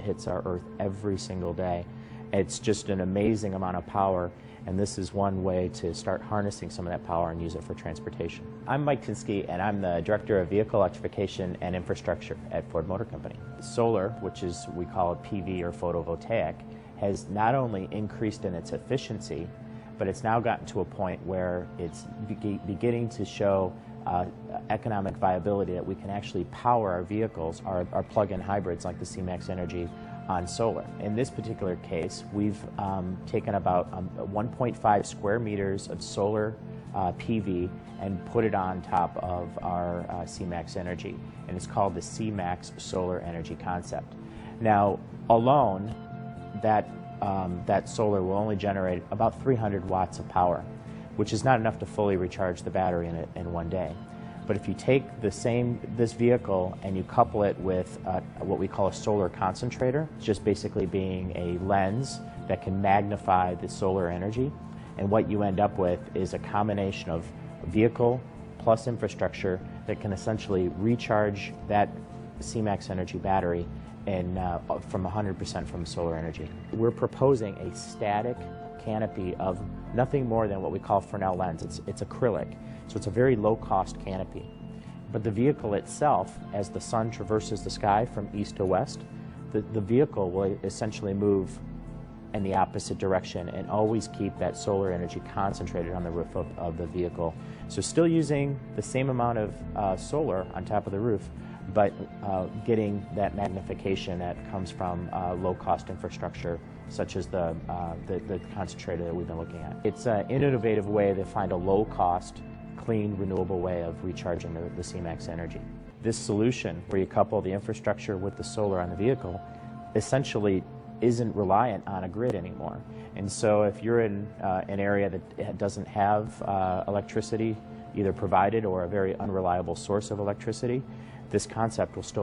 hits our Earth every single day. It's just an amazing amount of power, and this is one way to start harnessing some of that power and use it for transportation. I'm Mike Tinsky, and I'm the Director of Vehicle Electrification and Infrastructure at Ford Motor Company. Solar, which is, we call it PV or photovoltaic, has not only increased in its efficiency, but it's now gotten to a point where it's beginning to show economic viability that we can actually power our vehicles, our plug-in hybrids like the C-Max Energy, on solar. In this particular case, we've taken about 1.5 square meters of solar PV and put it on top of our C-Max Energy, and it's called the C-Max Solar Energy Concept. Now, alone, that solar will only generate about 300 watts of power, which is not enough to fully recharge the battery in one day. But if you take this vehicle and you couple it with what we call a solar concentrator, just basically being a lens that can magnify the solar energy, and what you end up with is a combination of vehicle plus infrastructure that can essentially recharge that C-Max Energy battery from 100% from solar energy. We're proposing a static canopy of nothing more than what we call Fresnel lens. It's acrylic, so it's a very low-cost canopy. But the vehicle itself, as the sun traverses the sky from east to west, the vehicle will essentially move in the opposite direction and always keep that solar energy concentrated on the roof of the vehicle. So still using the same amount of solar on top of the roof, but getting that magnification that comes from low-cost infrastructure, such as the concentrator that we've been looking at. It's an innovative way to find a low-cost, clean, renewable way of recharging the C-Max Energy. This solution, where you couple the infrastructure with the solar on the vehicle, essentially isn't reliant on a grid anymore. And so if you're in an area that doesn't have electricity either provided or a very unreliable source of electricity, this concept will still work.